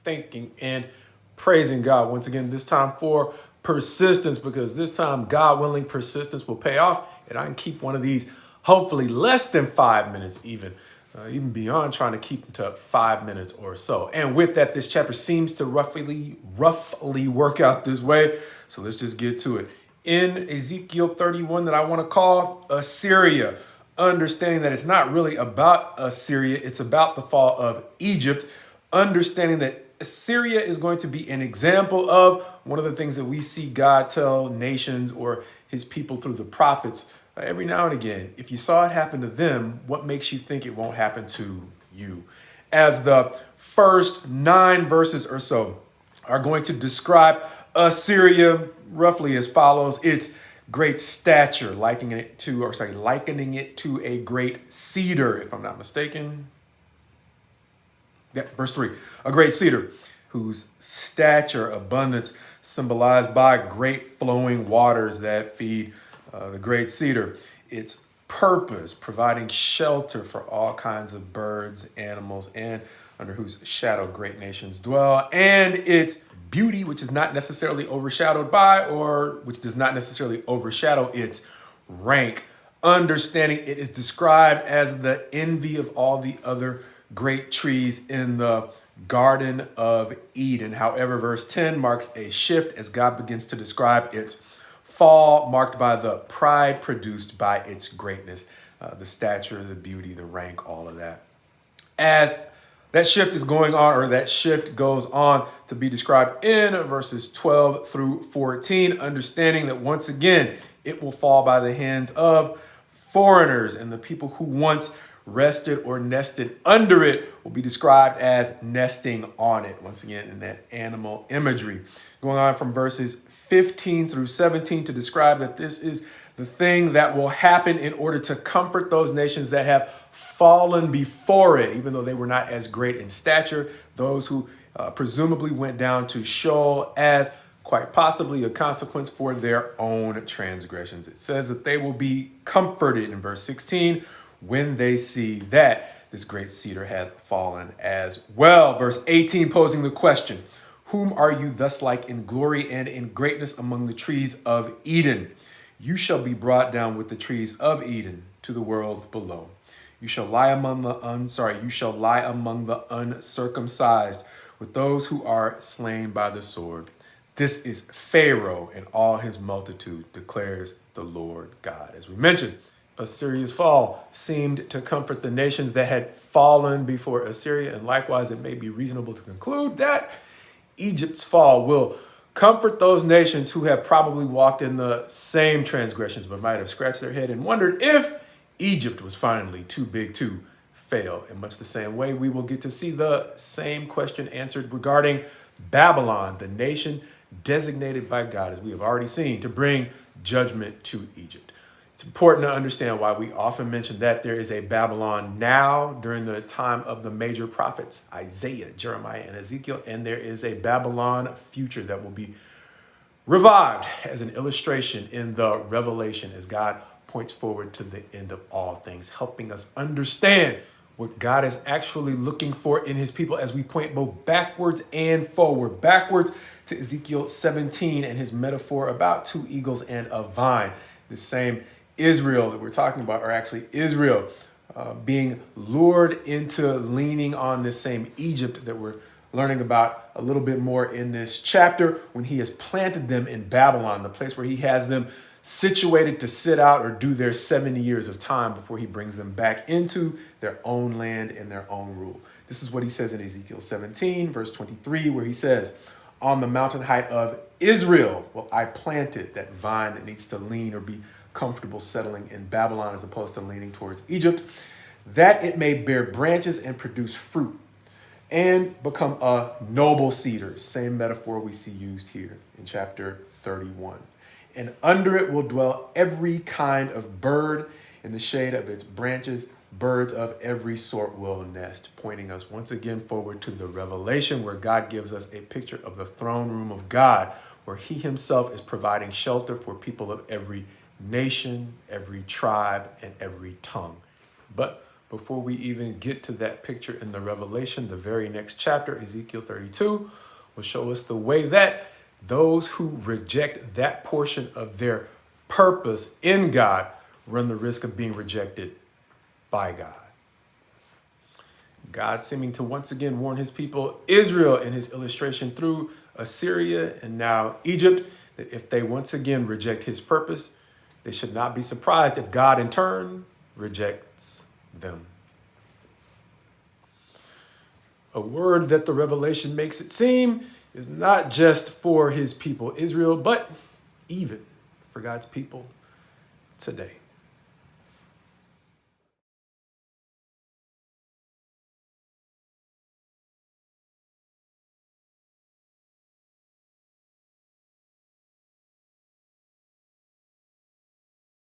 thanking and praising God once again, this time for persistence, because this time, God willing, persistence will pay off, and I can keep one of these hopefully less than 5 minutes, even beyond trying to keep them to 5 minutes or so. And with that, this chapter seems to roughly work out this way. So let's just get to it. In Ezekiel 31, that I want to call Assyria, understanding that it's not really about Assyria, it's about the fall of Egypt, understanding that Assyria is going to be an example of one of the things that we see God tell nations or his people through the prophets every now and again. If you saw it happen to them, what makes you think it won't happen to you? As the first 9 verses or so are going to describe Assyria roughly as follows: its great stature, likening it to a great cedar, if I'm not mistaken. Yeah, verse 3. A great cedar, whose stature, abundance, symbolized by great flowing waters that feed the great cedar. Its purpose, providing shelter for all kinds of birds, animals, and under whose shadow great nations dwell. And its beauty, which is not necessarily overshadowed by, or which does not necessarily overshadow its rank. Understanding it is described as the envy of all the other great trees in the Garden of Eden. However, verse 10 marks a shift as God begins to describe its fall, marked by the pride produced by its greatness, the stature, the beauty, the rank, all of that. As that shift is going on, or that shift goes on to be described in verses 12 through 14, understanding that once again, it will fall by the hands of foreigners, and the people who once rested or nested under it will be described as nesting on it, once again in that animal imagery. Going on from verses 15 through 17 to describe that this is the thing that will happen in order to comfort those nations that have fallen before it, even though they were not as great in stature, those who presumably went down to Sheol as quite possibly a consequence for their own transgressions. It says that they will be comforted in verse 16 when they see that this great cedar has fallen as well. Verse 18 posing the question, whom are you thus like in glory and in greatness among the trees of Eden? You shall be brought down with the trees of Eden to the world below. You shall lie among the uncircumcised with those who are slain by the sword. This is Pharaoh and all his multitude, declares the Lord God. As we mentioned, Assyria's fall seemed to comfort the nations that had fallen before Assyria, and likewise it may be reasonable to conclude that Egypt's fall will comfort those nations who have probably walked in the same transgressions, but might have scratched their head and wondered if Egypt was finally too big to fail. In much the same way, we will get to see the same question answered regarding Babylon, the nation designated by God, as we have already seen, to bring judgment to Egypt. It's important to understand why we often mention that there is a Babylon now during the time of the major prophets, Isaiah, Jeremiah, and Ezekiel, and there is a Babylon future that will be revived as an illustration in the Revelation as God points forward to the end of all things, helping us understand what God is actually looking for in his people as we point both backwards and forward. Backwards to Ezekiel 17 and his metaphor about 2 eagles and a vine. The same Israel that we're talking about, or actually Israel being lured into leaning on this same Egypt that we're learning about a little bit more in this chapter, when he has planted them in Babylon, the place where he has them situated to sit out or do their 70 years of time before he brings them back into their own land and their own rule. This is what he says in Ezekiel 17, verse 23, where he says, on the mountain height of Israel, well, I planted that vine that needs to lean or be comfortable settling in Babylon as opposed to leaning towards Egypt, that it may bear branches and produce fruit and become a noble cedar. Same metaphor we see used here in chapter 31. And under it will dwell every kind of bird. In the shade of its branches, birds of every sort will nest, pointing us once again forward to the Revelation, where God gives us a picture of the throne room of God, where he himself is providing shelter for people of every nation, every tribe, and every tongue. But before we even get to that picture in the Revelation, the very next chapter, Ezekiel 32, will show us the way that those who reject that portion of their purpose in God run the risk of being rejected by God. God seeming to once again warn his people, Israel, in his illustration through Assyria and now Egypt, that if they once again reject his purpose, they should not be surprised if God in turn rejects them. A word that the Revelation makes it seem is not just for his people Israel, but even for God's people today.